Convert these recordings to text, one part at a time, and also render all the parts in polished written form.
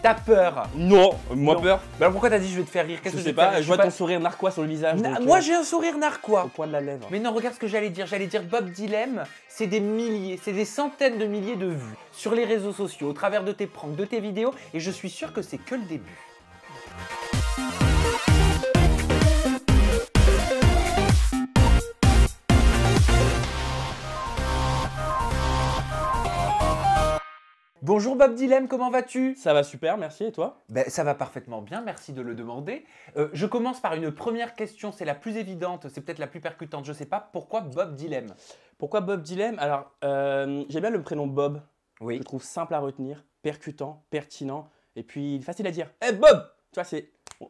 T'as peur? Non, moi Non. peur. Mais alors pourquoi t'as dit je vais te faire rire? Qu'est-ce Je que sais vais te faire pas, rire je vois ton sourire narquois sur le visage. Donc, Moi j'ai un sourire au narquois. point de la lèvre. Mais non, regarde ce que j'allais dire. J'allais dire Bob Dylan, c'est des milliers, c'est des centaines de milliers de vues sur les réseaux sociaux, au travers de tes pranks, de tes vidéos, et je suis sûr que c'est que le début. Bonjour Bob Dylan, comment vas-tu? Ça va super, merci, et toi? Ben, ça va parfaitement bien, merci de le demander. Je commence par une première question, c'est la plus évidente, c'est peut-être la plus percutante, je sais pas. Pourquoi Bob Dylan? Pourquoi Bob Dylan? Alors, j'aime bien le prénom Bob. Oui. Je le trouve simple à retenir, percutant, pertinent, et puis facile à dire. Hey Bob! Tu vois,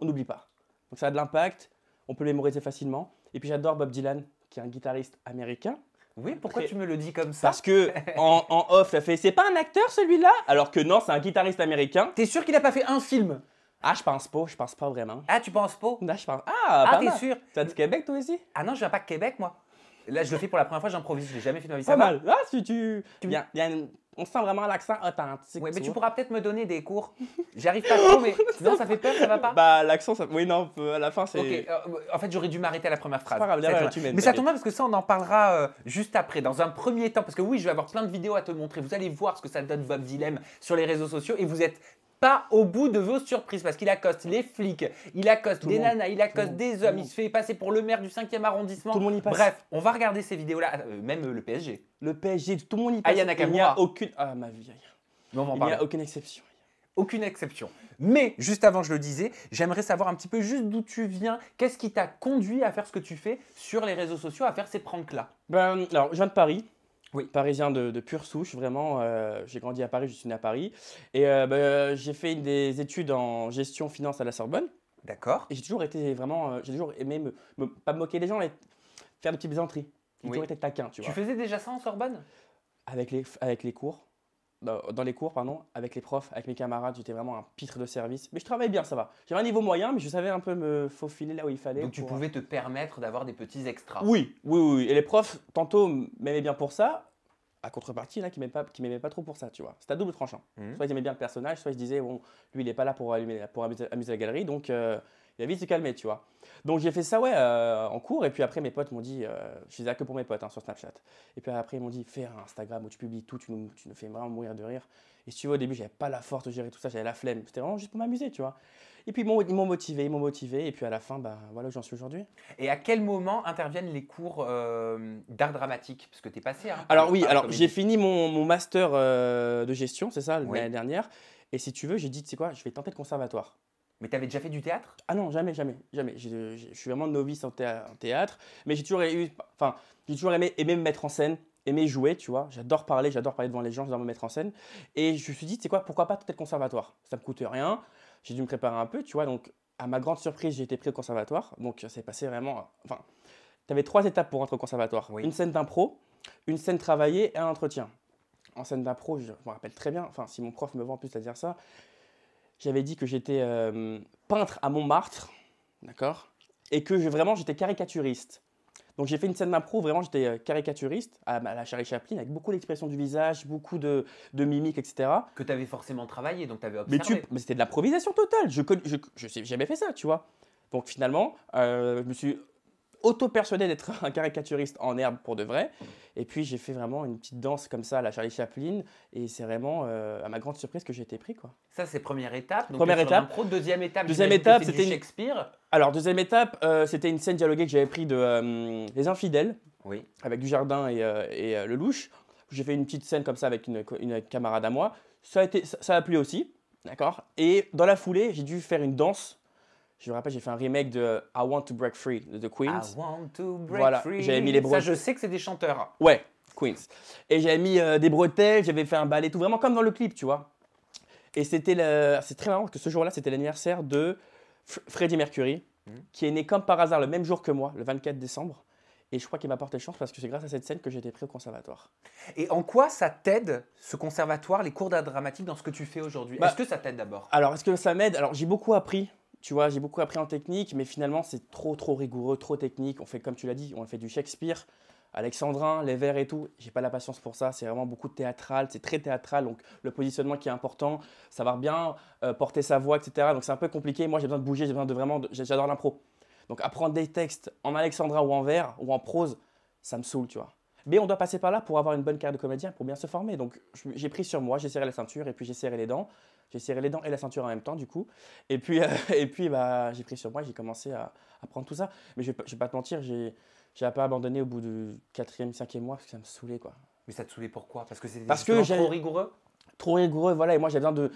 on n'oublie pas. Donc ça a de l'impact, on peut le mémoriser facilement. Et puis j'adore Bob Dylan, qui est un guitariste américain. Oui, pourquoi tu me le dis comme ça? Parce que en off, ça fait c'est pas un acteur celui-là? Alors que non, c'est un guitariste américain. T'es sûr qu'il a pas fait un film? Ah, je pense pas vraiment. Ah, tu penses pas? Là, je pense. Ah, pas t'es mal. sûr? Tu as du Québec toi aussi? Ah non, je viens pas de Québec, moi. Là, je le fais pour la première fois, j'improvise, je l'ai jamais fait de ma vie. Pas Ça va? mal. Ah, si tu. On sent vraiment l'accent authentique. Ouais, mais tu vois. pourras peut-être me donner des cours. J'y arrive pas trop, mais non, ça fait peur, ça va pas? Bah, l'accent, ça. Oui, non, à la fin, c'est. Ok, en fait, j'aurais dû m'arrêter à la première phrase. pas grave, Ça là, tombe tu bien. m'aimes, Mais ça t'inquiète. tombe bien parce que ça, on en parlera juste après, dans un premier temps. Parce que oui, je vais avoir plein de vidéos à te montrer. Vous allez voir ce que ça donne Bob Dylan sur les réseaux sociaux et vous êtes pas au bout de vos surprises parce qu'il accoste les flics, il accoste des nanas, il accoste des hommes, il se fait passer pour le maire du 5e arrondissement. Tout le monde y passe. Bref, on va regarder ces vidéos-là, même le PSG. Le PSG, tout le monde y passe. Aya Il n'y Nakamura. a aucune. Ah, ma vie. Mais on va en Il n'y parler. a aucune exception. Aucune exception. Mais juste avant, je le disais, j'aimerais savoir un petit peu juste d'où tu viens. Qu'est-ce qui t'a conduit à faire ce que tu fais sur les réseaux sociaux, à faire ces pranks-là? Ben, alors, je viens de Paris. Oui. Parisien de pure souche, vraiment. J'ai grandi à Paris, je suis né à Paris. Et j'ai fait des études en gestion finance à la Sorbonne. D'accord. Et j'ai toujours été vraiment. J'ai toujours aimé pas me moquer des gens, mais faire des petites plaisanteries. J'ai Oui. toujours été taquin, tu Tu vois. faisais déjà ça en Sorbonne? Avec les cours. Dans les cours, pardon, avec les profs, avec mes camarades, j'étais vraiment un pitre de service. Mais je travaillais bien, ça va. J'avais un niveau moyen, mais je savais un peu me faufiler là où il fallait. Donc tu pouvais te permettre d'avoir des petits extras. Oui. Et les profs, tantôt, m'aimaient bien pour ça. À contrepartie, il y en a qui m'aimaient pas trop pour ça, tu vois. C'était à double tranchant. Soit ils aimaient bien le personnage, soit ils se disaient, bon, lui, il est pas là pour amuser la galerie, donc il a vite se calmer, tu vois. Donc j'ai fait ça, ouais, en cours, et puis après, mes potes m'ont dit, je faisais ça que pour mes potes, hein, sur Snapchat. Et puis après, ils m'ont dit, fais un Instagram où tu publies tout, tu nous fais vraiment mourir de rire. Et si tu vois, au début, j'avais pas la force de gérer tout ça, j'avais la flemme. C'était vraiment juste pour m'amuser, tu vois. Et puis ils m'ont motivé, et puis à la fin, bah, voilà où j'en suis aujourd'hui. Et à quel moment interviennent les cours d'art dramatique? Parce que tu es passé à... Alors oui, par la alors comédie. j'ai fini mon master de gestion, c'est ça, Oui. l'année dernière. Et si tu veux, j'ai dit, tu sais quoi, je vais tenter le conservatoire. Mais tu avais déjà fait du théâtre? Ah non, jamais. Je suis vraiment novice en théâtre, mais j'ai toujours aimé me mettre en scène, aimé jouer, tu vois. J'adore parler devant les gens, j'adore me mettre en scène. Et je me suis dit, tu sais quoi, pourquoi pas tenter le conservatoire? Ça me coûte rien, j'ai dû me préparer un peu, tu vois. Donc, à ma grande surprise, j'ai été pris au conservatoire. Donc, c'est passé vraiment. Enfin, tu avais 3 étapes pour entrer au conservatoire. Oui. Une scène d'impro, une scène travaillée et un entretien. En scène d'impro, je me rappelle très bien, enfin, si mon prof me voit en plus à dire ça, j'avais dit que j'étais peintre à Montmartre, d'accord, et que j'étais caricaturiste. Donc j'ai fait une scène d'impro, vraiment j'étais caricaturiste à la Charlie Chaplin, avec beaucoup d'expressions du visage, beaucoup de mimiques, etc. Que tu avais forcément travaillé, donc tu avais Mais, observé. mais c'était de l'improvisation totale, je n'ai jamais fait ça, tu vois. Donc finalement, je me suis auto-persuadé d'être un caricaturiste en herbe pour de vrai. Et puis j'ai fait vraiment une petite danse comme ça à la Charlie Chaplin. Et c'est vraiment à ma grande surprise que j'ai été pris, quoi. Ça, c'est première étape. Donc, Première t'es sur étape. l'impro. Deuxième étape, Deuxième j'imagine que étape, tu fais du c'était une- Shakespeare. Alors deuxième étape, c'était une scène dialoguée que j'avais pris de Les Infidèles, Oui. avec Dujardin et Lelouch. J'ai fait une petite scène comme ça avec une camarade à moi. Ça a plu aussi, d'accord. Et dans la foulée, j'ai dû faire une danse. Je me rappelle, j'ai fait un remake de I Want to Break Free de The Queens. I want to break Voilà, free. j'avais mis les Ça, bretelles. je sais que c'est des chanteurs. Ouais, Queens. Et j'avais mis des bretelles, j'avais fait un ballet, tout vraiment comme dans le clip, tu vois. Et c'est très marrant parce que ce jour-là, c'était l'anniversaire de Freddie Mercury, qui est né comme par hasard le même jour que moi, le 24 décembre. Et je crois qu'il m'a porté chance parce que c'est grâce à cette scène que j'ai été pris au conservatoire. Et en quoi ça t'aide, ce conservatoire, les cours d'art dramatique, dans ce que tu fais aujourd'hui? Bah, Est-ce que ça t'aide d'abord? Alors, est-ce que ça m'aide? Alors, j'ai beaucoup appris. Tu vois, j'ai beaucoup appris en technique, mais finalement, c'est trop rigoureux, trop technique. On fait, comme tu l'as dit, on fait du Shakespeare. alexandrin, les vers et tout. J'ai pas la patience pour ça. C'est vraiment beaucoup de théâtral. C'est très théâtral. Donc, le positionnement qui est important, savoir bien porter sa voix, etc. Donc, c'est un peu compliqué. Moi, j'ai besoin de bouger. J'ai besoin de vraiment. J'adore l'impro. Donc, apprendre des textes en alexandrin ou en vers ou en prose, ça me saoule, tu vois. Mais on doit passer par là pour avoir une bonne carrière de comédien, pour bien se former. Donc, j'ai pris sur moi, j'ai serré la ceinture et puis j'ai serré les dents. J'ai serré les dents et la ceinture en même temps, du coup. Et puis, bah, j'ai pris sur moi et j'ai commencé à apprendre tout ça. Mais je vais pas te mentir, j'ai un peu abandonné au bout du 4e, 5e mois parce que ça me saoulait, quoi. Mais ça te saoulait pourquoi? Parce que c'était Parce que justement trop rigoureux? trop rigoureux, voilà. Et moi, j'ai besoin de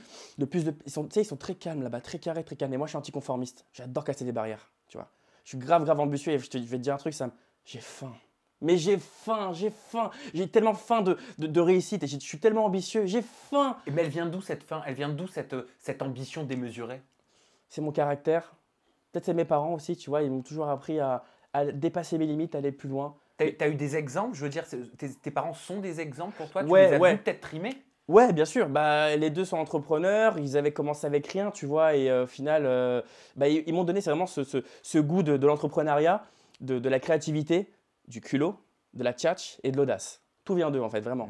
plus de. Tu sais, ils sont très calmes là-bas, très carrés, très calmes. Et moi, je suis anticonformiste. J'adore casser des barrières, tu vois. Je suis grave, grave ambitieux et je vais te dire un truc, j'ai faim. Mais j'ai faim, j'ai faim. J'ai tellement faim de réussite et je suis tellement ambitieux. J'ai faim. Mais elle vient d'où cette faim? Elle vient d'où cette ambition démesurée? C'est mon caractère. Peut-être c'est mes parents aussi, tu vois. Ils m'ont toujours appris à dépasser mes limites, à aller plus loin. T'as eu des exemples? Je veux dire, tes parents sont des exemples pour toi? Tu Ouais, les as ouais. vus peut-être trimer? Ouais, bien sûr. Bah, les deux sont entrepreneurs. Ils avaient commencé avec rien, tu vois. Et au final, bah, ils m'ont donné c'est vraiment ce goût de l'entrepreneuriat, de la créativité, du culot, de la tchatch et de l'audace. Tout vient d'eux, en fait, vraiment.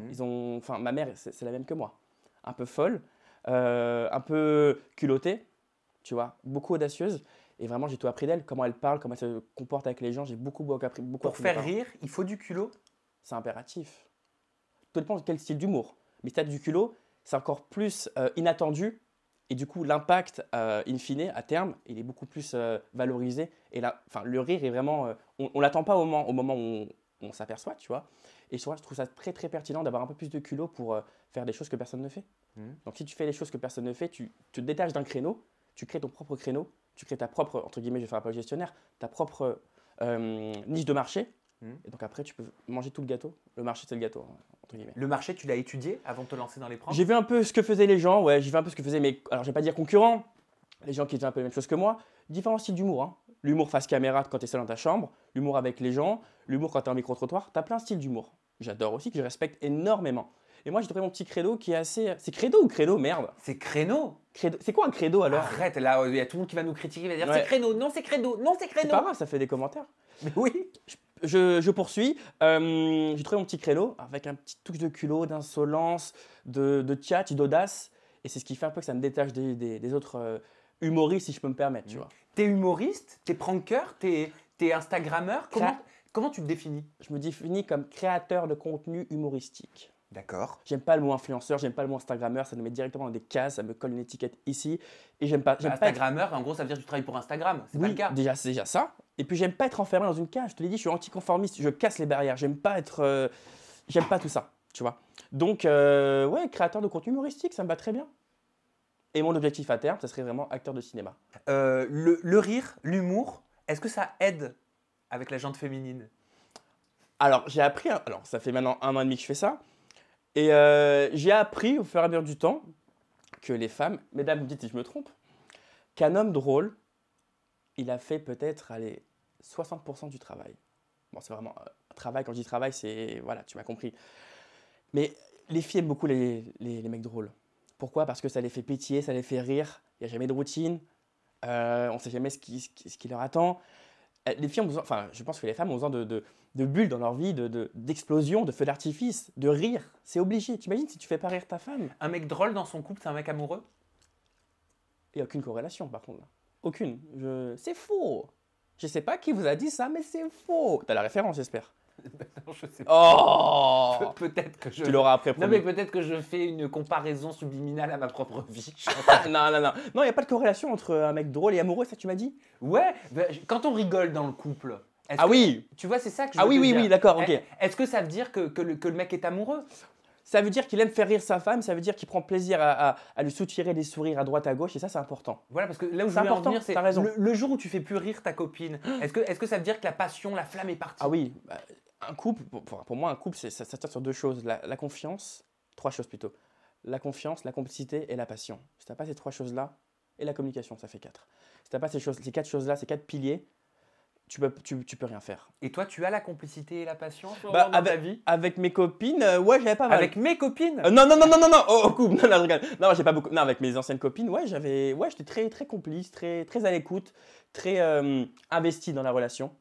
Enfin, ma mère, c'est la même que moi. Un peu folle, un peu culottée, tu vois, beaucoup audacieuse. Et vraiment, j'ai tout appris d'elle. Comment elle parle, comment elle se comporte avec les gens. J'ai beaucoup appris. Pour faire rire, il faut du culot? C'est impératif. Tout dépend de quel style d'humour. Mais si tu as du culot, c'est encore plus inattendu. Et du coup, l'impact, in fine, à terme, il est beaucoup plus valorisé. Et là, le rire est vraiment. On ne l'attend pas au moment où on s'aperçoit, tu vois. Et je trouve ça très, très pertinent d'avoir un peu plus de culot pour faire des choses que personne ne fait. Donc, si tu fais les choses que personne ne fait, tu te détaches d'un créneau, tu crées ton propre créneau, tu crées ta propre, entre guillemets, je vais faire un peu le gestionnaire, ta propre niche de marché. Et donc après, tu peux manger tout le gâteau. Le marché, c'est le gâteau, entre guillemets. Le marché, tu l'as étudié avant de te lancer dans les profs? J'ai vu un peu ce que faisaient les gens, ouais, j'ai vu un peu ce que faisaient mes, alors je vais pas dire concurrents, les gens qui faisaient un peu la même chose que moi, différents styles d'humour. Hein. L'humour face caméra quand tu es seul dans ta chambre, l'humour avec les gens, l'humour quand tu es en micro-trottoir, tu as plein de styles d'humour. J'adore aussi, que je respecte énormément. Et moi, j'ai trouvé mon petit credo qui est assez. C'est credo ou credo, merde? C'est créneau. C'est quoi un credo alors? Arrête, là, il y a tout le monde qui va nous critiquer, il va dire Ouais. c'est créneau, non c'est créneau, non c'est C'est créneau. pas grave, ça fait des commentaires. Mais oui. Je poursuis. J'ai trouvé mon petit créneau avec un petit touche de culot, d'insolence, de tchatch, d'audace. Et c'est ce qui fait un peu que ça me détache des autres humoristes, si je peux me permettre, tu vois. T'es humoriste, t'es pranker, t'es instagrammeur. Comment tu te définis? Je me définis comme créateur de contenu humoristique. D'accord. J'aime pas le mot influenceur, j'aime pas le mot instagrammeur, ça nous met directement dans des cases, ça me colle une étiquette ici. Et j'aime pas. Instagrammeur, en gros, ça veut dire que tu travailles pour Instagram. C'est pas le cas. Déjà, c'est déjà ça. Et puis j'aime pas être enfermé dans une cage. Je te l'ai dit, je suis anticonformiste, je casse les barrières. J'aime pas être, j'aime pas tout ça, tu vois. Donc ouais, créateur de contenu humoristique, ça me va très bien. Et mon objectif à terme, ça serait vraiment acteur de cinéma. Le rire, l'humour, est-ce que ça aide avec la jante féminine? Alors j'ai appris, alors ça fait maintenant 1 an et demi que je fais ça, et j'ai appris au fur et à mesure du temps que les femmes, mesdames, vous dites si je me trompe, qu'un homme drôle, il a fait peut-être, allez, 60% du travail. Bon, c'est vraiment travail, quand je dis travail, c'est, voilà, tu m'as compris. Mais les filles aiment beaucoup les mecs drôles. Pourquoi? Parce que ça les fait pétiller, ça les fait rire, il n'y a jamais de routine, on ne sait jamais ce qui leur attend. Les filles ont besoin, enfin, je pense que les femmes ont besoin de bulles dans leur vie, d'explosions, de feux d'artifice, de rire. C'est obligé. T'imagines si tu fais pas rire ta femme? Un mec drôle dans son couple, c'est un mec amoureux? Il n'y a aucune corrélation, par contre. Là. Aucune. C'est faux. Je sais pas qui vous a dit ça, mais c'est faux. T'as la référence, j'espère. Non, je sais pas. Oh Peut-être que je. Tu l'auras après. Non, mais peut-être que je fais une comparaison subliminale à ma propre vie. Non, non, non. Non, il n'y a pas de corrélation entre un mec drôle et amoureux, ça tu m'as dit? Ouais, quand on rigole dans le couple. Ah oui. Tu vois, c'est ça que je Ah veux oui, te oui, dire. oui, d'accord, ok. Est-ce que ça veut dire que le mec est amoureux? Ça veut dire qu'il aime faire rire sa femme, ça veut dire qu'il prend plaisir à lui soutirer des sourires à droite, à gauche, et ça, c'est important. Voilà, parce que là où je C'est voulais en important, venir, c'est t'as raison. le jour où tu fais plus rire ta copine, est-ce que ça veut dire que la passion, la flamme est partie? Ah oui, bah, un couple, pour moi, un couple, ça tient sur 2 choses. La confiance, 3 choses plutôt. La confiance, la complicité et la passion. Si tu n'as pas ces 3 choses-là, et la communication, ça fait 4. Si tu n'as pas ces 4 choses-là, ces 4 piliers, tu peux rien faire. Et toi, tu as la complicité et la passion dans ta vie? Avec mes copines, ouais, j'avais pas mal. Avec mes copines? Non, au couple, non, je rigole. Non, j'ai pas beaucoup. Non, avec mes anciennes copines, ouais, j'étais très, très complice, très à l'écoute, très investi dans la relation.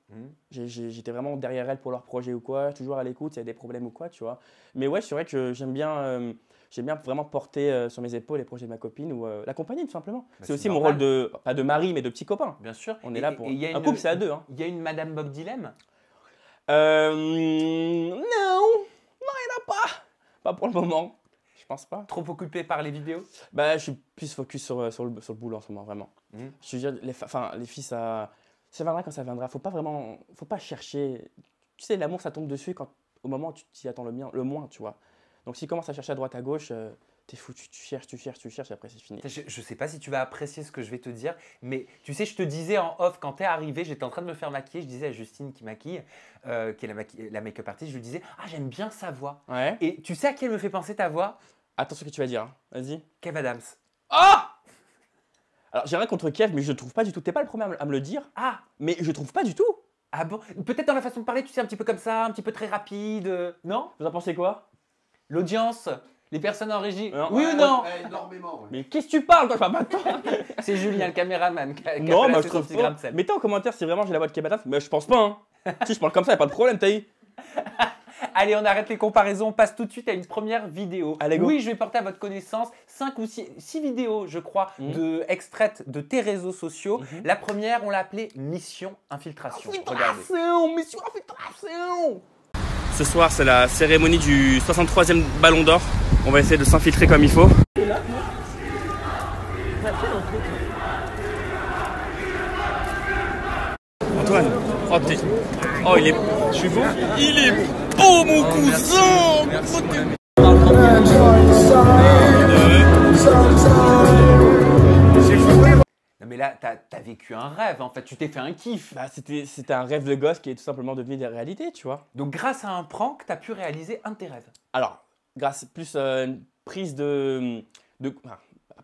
J'étais vraiment derrière elles pour leurs projets ou quoi, toujours à l'écoute, s'il y a des problèmes ou quoi, tu vois. Mais ouais, c'est vrai que j'aime bien vraiment porter sur mes épaules les projets de ma copine ou l'accompagner tout simplement. C'est aussi mon rôle pas de mari, mais de petit copain. Bien sûr. On est là pour. Un couple, c'est à deux. Hein. Il y a une Madame Bob Dylan? Non, il n'y en a pas. Pas pour le moment. Je pense pas. Trop occupé par les vidéos? Bah, je suis plus focus sur le boulot en ce moment, vraiment. Je veux dire, les filles, ça viendra quand ça viendra. Faut pas chercher. Tu sais, l'amour, ça tombe dessus au moment où tu t'y attends le moins, tu vois. Donc, si tu commences à chercher à droite, à gauche, t'es foutu, tu cherches, et après, c'est fini. Je sais pas si tu vas apprécier ce que je vais te dire, mais tu sais, je te disais en off, quand t'es arrivé, j'étais en train de me faire maquiller, je disais à Justine qui maquille, qui est la make-up artist, je lui disais « Ah, j'aime bien sa voix. Ouais. » Et tu sais à qui elle me fait penser ta voix? Attends ce que tu vas dire, hein. Vas-y. Kev Adams. Ah! Alors, j'ai rien contre Kev, mais je le trouve pas du tout. T'es pas le premier à me le dire. Ah! Mais je trouve pas du tout. Ah bon? Peut-être dans la façon de parler, tu sais, un petit peu comme ça, un petit peu très rapide, non? Vous en pensez quoi? L'audience, les personnes en régie. Non, oui ou non? Énormément. Ouais. Mais qu'est-ce que tu parles, toi? Je parle pas de toi. C'est Julien, le caméraman, qui a Non, placé moi je son trouve petit pas. grain de sel. Mettez en commentaire si vraiment j'ai la voix de Kev Adams. Mais je pense pas. Hein. Si je parle comme ça, y a pas de problème, t'as eu. Allez, on arrête les comparaisons, on passe tout de suite à une première vidéo. Allez, go. Oui, je vais porter à votre connaissance 5 ou 6 vidéos, je crois, extraites de tes réseaux sociaux. La première, on l'a appelée Mission Infiltration. Regardez. Mission Infiltration. Ce soir, c'est la cérémonie du 63e Ballon d'Or. On va essayer de s'infiltrer comme il faut. Antoine, oh il est... Je suis beau. Il est beau mon cousin. Non mais là, t'as vécu un rêve, en fait, tu t'es fait un kiff. Bah, c'était un rêve de gosse qui est tout simplement devenu des réalités, tu vois. Donc grâce à un prank, t'as pu réaliser un de tes rêves. Alors, grâce plus une prise un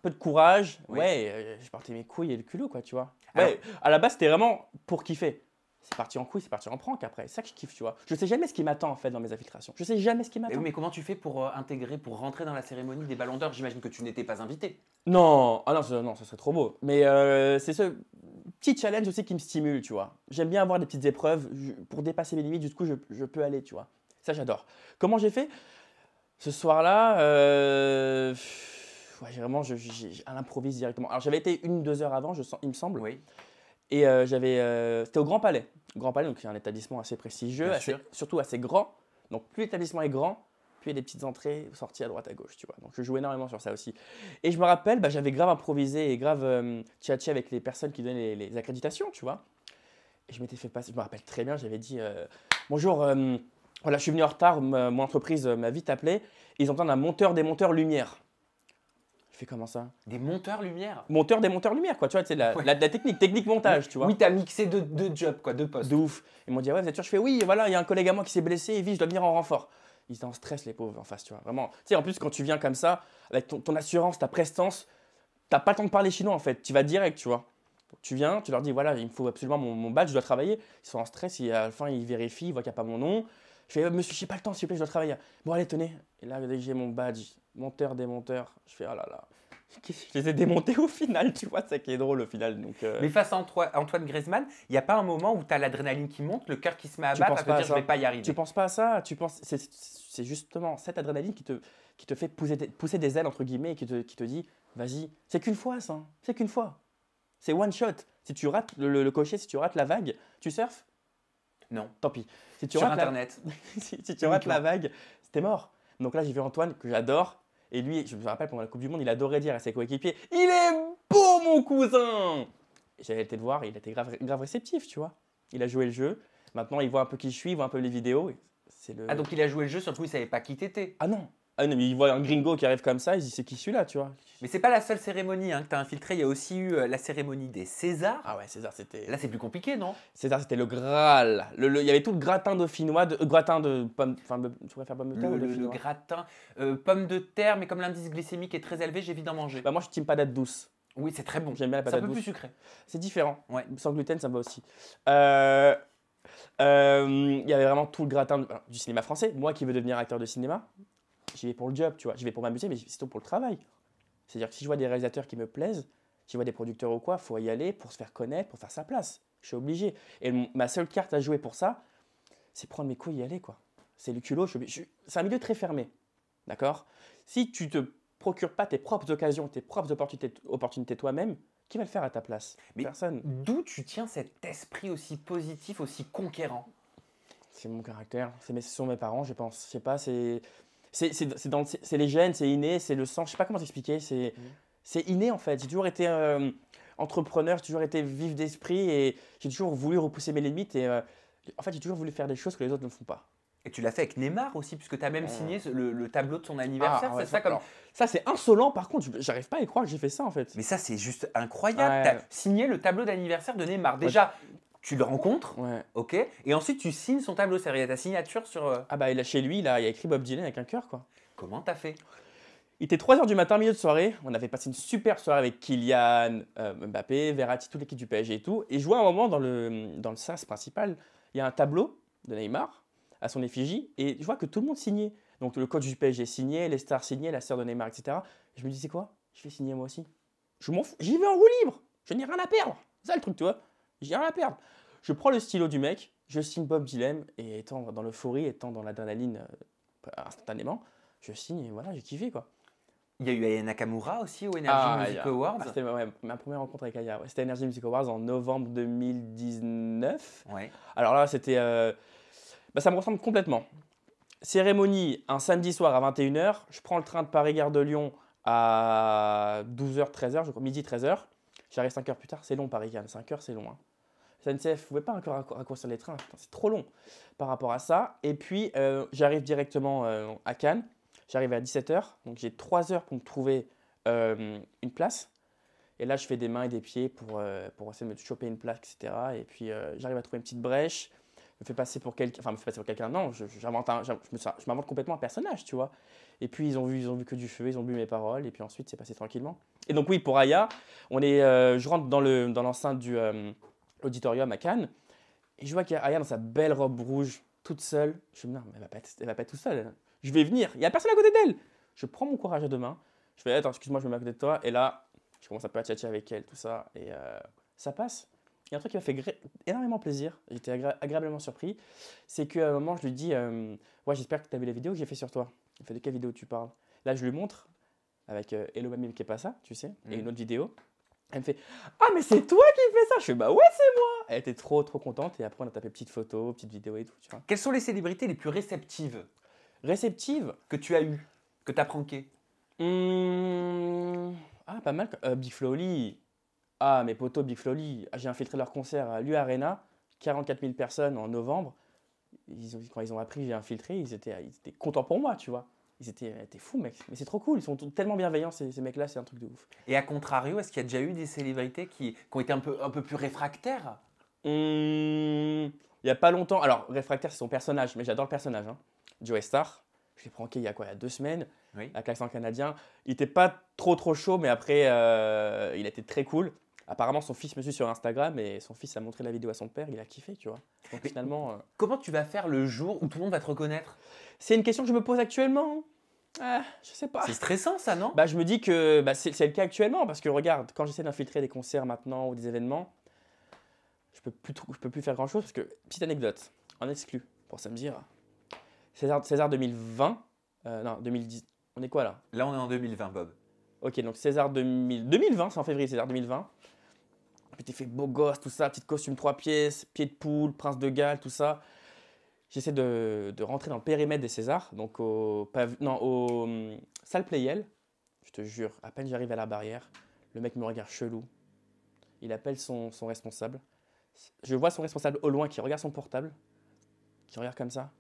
peu de courage, Oui. ouais, j'ai porté mes couilles et le culot, quoi, tu vois. Alors- Ouais, à la base, c'était vraiment pour kiffer. C'est parti en couille, c'est parti en prank après. C'est ça que je kiffe, tu vois. Je sais jamais ce qui m'attend en fait dans mes infiltrations. Je sais jamais ce qui m'attend. Mais comment tu fais pour pour rentrer dans la cérémonie des Ballons d'Or? J'imagine que tu n'étais pas invité. Non, ah non, non, ça serait trop beau. Mais c'est ce petit challenge aussi qui me stimule, tu vois. J'aime bien avoir des petites épreuves pour dépasser mes limites. Du coup, je peux aller, tu vois. Ça, j'adore. Comment j'ai fait ce soir-là? Ouais, à l'improvise directement. Alors, j'avais été 1-2 heures avant, il me semble. Oui. Et c'était au Grand Palais. Grand Palais, donc c'est un établissement assez prestigieux, surtout assez grand. Donc, plus l'établissement est grand, plus il y a des petites entrées, sorties à droite, à gauche, tu vois. Donc, je joue énormément sur ça aussi. Et je me rappelle, j'avais grave improvisé et grave tchatché avec les personnes qui donnaient les accréditations, tu vois. Et je m'étais fait passer, je me rappelle très bien, j'avais dit bonjour, voilà, je suis venu en retard, mon entreprise m'a vite appelé. Ils ont besoin d'un monteur-démonteur lumière. Je fais comment ça? Des monteurs lumière? Monteur-démonteur lumière, quoi, tu vois, c'est la technique montage, tu vois. Oui, t'as mixé deux jobs, quoi, deux postes. De ouf. Ils m'ont dit, ouais, vous êtes sûr? Je fais, oui, voilà, il y a un collègue à moi qui s'est blessé, et vite, je dois venir en renfort. Ils étaient en stress, les pauvres, en face, tu vois, vraiment. Tu sais, en plus, quand tu viens comme ça, avec ton assurance, ta prestance, t'as pas le temps de parler chinois, en fait. Tu vas direct, tu vois. Donc, tu viens, tu leur dis, voilà, il me faut absolument mon badge, je dois travailler. Ils sont en stress, à la fin, ils vérifient, ils voient qu'il n'y a pas mon nom. Je fais, monsieur, j'ai pas le temps, s'il vous plaît, je dois travailler. Bon, allez, tenez. Et là, j'ai mon badge, monteur-démonteur. Je fais, oh là là. Je les ai démontés au final, tu vois, c'est ça qui est drôle au final. Donc, Mais face à Antoine Griezmann, il n'y a pas un moment où tu as l'adrénaline qui monte, le cœur qui se met à battre, à te dire je vais pas y arriver. Tu penses pas à ça, c'est justement cette adrénaline qui te fait pousser des ailes, entre guillemets, et qui te dit, vas-y, c'est qu'une fois ça, c'est qu'une fois. C'est one shot. Si tu rates le cocher, si tu rates la vague, tu surfes? Non. Tant pis. Si tu Sur rates Internet. si tu rates la vague, c'était mort. Donc là, j'ai vu Antoine, que j'adore. Et lui, je me rappelle, pendant la Coupe du Monde, il adorait dire à ses coéquipiers « Il est beau, mon cousin !» J'avais été le voir, et il était grave réceptif, tu vois. Il a joué le jeu. Maintenant, il voit un peu qui je suis, il voit un peu les vidéos. Ah, donc il a joué le jeu, surtout il savait pas qui t'étais. Ah non, mais il voit un gringo qui arrive comme ça, il se dit « C'est qui celui-là ?» tu vois. Mais c'est pas la seule cérémonie que tu as infiltrée. Il y a aussi eu la cérémonie des Césars. Ah ouais, César, c'était... Là, c'est plus compliqué, non? César, c'était le Graal. Il y avait tout le gratin dauphinois, gratin de pommes... Enfin, tu préfères pommes de terre ou Le dauphinois? gratin, pommes de terre, mais comme l'indice glycémique est très élevé, j'évite d'en manger. Bah moi, je team patate douce. Oui, c'est très bon. J'aime bien la C'est un patate peu douce. plus sucré. C'est différent. Ouais. Sans gluten, ça me va aussi. Il y avait vraiment tout le gratin du cinéma français. Moi qui veux devenir acteur de cinéma, j'y vais pour le job, tu vois. J'y vais pour m'amuser, mais c'est surtout pour le travail. C'est-à-dire que si je vois des réalisateurs qui me plaisent, si je vois des producteurs ou quoi, il faut y aller pour se faire connaître, pour faire sa place. Je suis obligé. Et ma seule carte à jouer pour ça, c'est prendre mes couilles et y aller, quoi. C'est le culot. C'est un milieu très fermé. D'accord? Si tu te procures pas tes propres occasions, tes propres opportunités toi-même, qui va le faire à ta place? Mais Personne. d'où tu tiens cet esprit aussi positif, aussi conquérant? C'est mon caractère. Ce sont mes parents, je pense. Je sais pas, c'est les gènes, c'est inné, c'est le sang. Je sais pas comment t'expliquer. C'est inné en fait. J'ai toujours été entrepreneur, j'ai toujours été vif d'esprit et j'ai toujours voulu repousser mes limites. Et en fait, j'ai toujours voulu faire des choses que les autres ne font pas. Et tu l'as fait avec Neymar aussi, puisque tu as même signé le tableau de son anniversaire, ouais, c'est ça comme... alors, ça, c'est insolent. Par contre, j'arrive pas à y croire que j'ai fait ça en fait. Mais ça, c'est juste incroyable. Ouais. Tu as signé le tableau d'anniversaire de Neymar. Déjà, tu le rencontres, Ouais. ok, et ensuite tu signes son tableau. C'est-à-dire ta signature sur... Ah bah, chez lui, il y a écrit Bob Dylan avec un cœur, quoi. Comment t'as fait? Il était 3 h du matin, milieu de soirée. On avait passé une super soirée avec Kylian, Mbappé, Verratti, toute l'équipe du PSG et tout. Et je vois un moment dans le sas principal, il y a un tableau de Neymar à son effigie. Et je vois que tout le monde signait. Donc le coach du PSG signait, les stars signaient, la sœur de Neymar, etc. Et je me dis, c'est quoi? Je vais signer moi aussi. Je m'en fous. J'y vais en roue libre. Je n'ai rien à perdre. C'est ça le truc, tu vois. J'ai rien à perdre. Je prends le stylo du mec, je signe Bob Dylan. Et étant dans l'euphorie, étant dans l'adrénaline instantanément, je signe et voilà, j'ai kiffé, quoi. Il y a eu Aya Nakamura aussi au Energy Music Awards. C'était ma première rencontre avec Aya. Ouais. C'était Energy Music Awards en novembre 2019. Ouais. Alors là, c'était. Ça me ressemble complètement. Cérémonie un samedi soir à 21 h. Je prends le train de Paris-Gare de Lyon à 12 h, 13 h, je crois, midi 13 h. J'arrive 5 heures plus tard. C'est long, Paris-Gare. 5 heures, c'est long. Hein. SNCF, vous ne pouvez pas encore raccourcir les trains. Putain, c'est trop long par rapport à ça. Et puis, j'arrive directement à Cannes. J'arrive à 17 h, donc j'ai 3 heures pour me trouver une place. Et là, je fais des mains et des pieds pour essayer de me choper une place, etc. Et puis, j'arrive à trouver une petite brèche. Je me fais passer pour quelqu'un. Enfin, me fais passer pour quelqu'un. Non, je m'invente complètement un personnage, tu vois. Et puis, ils ont vu que du feu, ils ont bu mes paroles. Et puis ensuite, c'est passé tranquillement. Et donc, oui, pour Aya, je rentre dans l'enceinte du auditorium à Cannes. Et je vois qu'il y a Aya dans sa belle robe rouge, toute seule. Je me dis, non, mais elle va pas être toute seule. Je vais venir, il n'y a personne à côté d'elle. Je prends mon courage à deux mains. Je fais, attends, excuse-moi, je me mets à côté de toi. Et là, je commence un peu à tchatcher avec elle, tout ça. Et ça passe. Il y a un truc qui m'a fait énormément plaisir. J'étais agréablement surpris. C'est qu'à un moment, je lui dis, ouais, j'espère que tu as vu la vidéo que j'ai fait sur toi. Il fait, de quelle vidéo tu parles? Là, je lui montre, avec Hello Mamie qui est pas ça, tu sais, et une autre vidéo. Elle me fait, ah, mais c'est toi qui fais ça? Je fais, bah ouais, c'est moi. Elle était trop contente. Et après, on a tapé petite photo, petite vidéo et tout, tu vois. Quelles sont les célébrités les plus réceptives Réceptive que tu as eues, que tu as pranké? Ah, pas mal. Big Flo Oli. Ah, mes potos Big Flo Oli. J'ai infiltré leur concert à l'U Arena, 44 000 personnes en novembre. Quand ils ont appris que j'ai infiltré, ils étaient contents pour moi, tu vois. Ils étaient fous, mec. Mais c'est trop cool. Ils sont tellement bienveillants, ces mecs-là, c'est un truc de ouf. Et à contrario, est-ce qu'il y a déjà eu des célébrités qui ont été un peu plus réfractaires? Il n'y a pas longtemps. Alors, réfractaire, c'est son personnage, mais j'adore le personnage. Hein. Joey Starr. Je l'ai pranké il y a 2 semaines, Oui. avec l'accent canadien. Il n'était pas trop chaud, mais après, il était très cool. Apparemment, son fils me suit sur Instagram et son fils a montré la vidéo à son père. Il a kiffé, tu vois. Donc, finalement, Comment tu vas faire le jour où tout le monde va te reconnaître? c'est une question que je me pose actuellement. Je sais pas. C'est stressant, ça, non? Je me dis que c'est le cas actuellement parce que regarde, quand j'essaie d'infiltrer des concerts maintenant ou des événements, je peux plus faire grand chose parce que, petite anecdote, en exclu, pour samedi, César 2020, non, 2010, on est quoi là? Là, on est en 2020, Bob. Ok, donc César 2020, c'est en février, César 2020. Puis t'es fait beau gosse, tout ça, petite costume 3 pièces, pied de poule, prince de Galles, tout ça. J'essaie de rentrer dans le périmètre des Césars, donc au salle Playel. Je te jure, à peine j'arrive à la barrière, le mec me regarde chelou. Il appelle son responsable. Je vois son responsable au loin qui regarde son portable, qui regarde comme ça.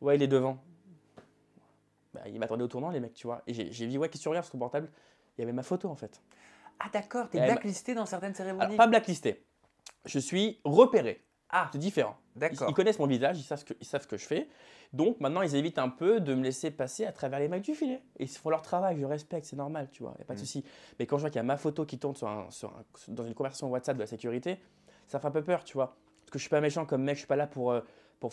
Ouais, il est devant. Il m'attendait au tournant, les mecs, tu vois. Et j'ai dit, ouais, qu'est-ce que tu regardes sur ton portable? Il y avait ma photo, en fait. Ah d'accord, t'es blacklisté dans certaines cérémonies? Alors, pas blacklisté. Je suis repéré. Ah, C'est différent. d'accord. Ils connaissent mon visage, ils savent ce que je fais. Donc maintenant, ils évitent un peu de me laisser passer à travers les mailles du filet. Et ils font leur travail, je respecte, c'est normal, tu vois, il n'y a pas de souci. Mais quand je vois qu'il y a ma photo qui tourne dans une conversation WhatsApp de la sécurité, ça fait un peu peur, tu vois. Parce que je suis pas méchant comme mec, je suis pas là pour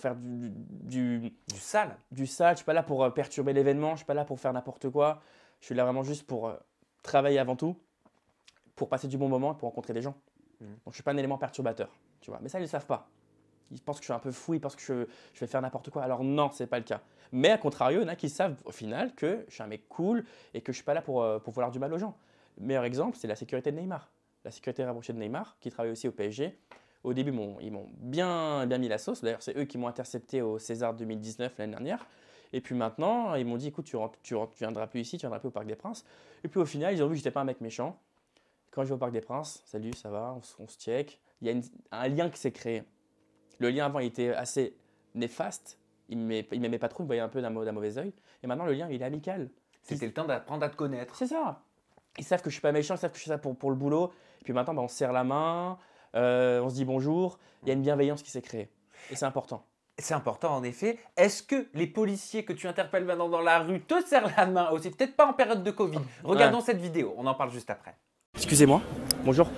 faire Du sale. du sale, je suis pas là pour perturber l'événement, je suis pas là pour faire n'importe quoi. Je suis là vraiment juste pour travailler avant tout, pour passer du bon moment, pour rencontrer des gens. Donc je suis pas un élément perturbateur, tu vois. Mais ça, ils ne le savent pas. Ils pensent que je suis un peu fou, ils pensent que je vais faire n'importe quoi. Alors non, c'est pas le cas. Mais à contrario, il y en a qui savent au final que je suis un mec cool et que je suis pas là pour vouloir du mal aux gens. Le meilleur exemple, c'est la sécurité de Neymar. La sécurité rapprochée de Neymar, qui travaille aussi au PSG. Au début, ils m'ont bien mis la sauce. D'ailleurs, c'est eux qui m'ont intercepté au César 2019 l'année dernière. Et puis maintenant, ils m'ont dit, écoute, tu viendras plus ici, tu viendras plus au Parc des Princes. Et puis au final, ils ont vu que j'étais pas un mec méchant. Quand je vais au Parc des Princes, salut, ça va, on se check. Il y a un lien qui s'est créé. Le lien avant, il était assez néfaste. Il ne m'aimait pas trop, il me voyait un peu d'un mauvais œil. Et maintenant, le lien, il est amical. C'était le temps d'apprendre à te connaître. C'est ça. Ils savent que je suis pas méchant, ils savent que je fais ça pour le boulot. Et puis maintenant, on se serre la main, on se dit bonjour. Il y a une bienveillance qui s'est créée. Et c'est important. C'est important en effet. Est-ce que les policiers que tu interpelles maintenant dans la rue te serrent la main aussi? Peut-être pas en période de Covid. Regardons cette vidéo, on en parle juste après. Excusez-moi, bonjour.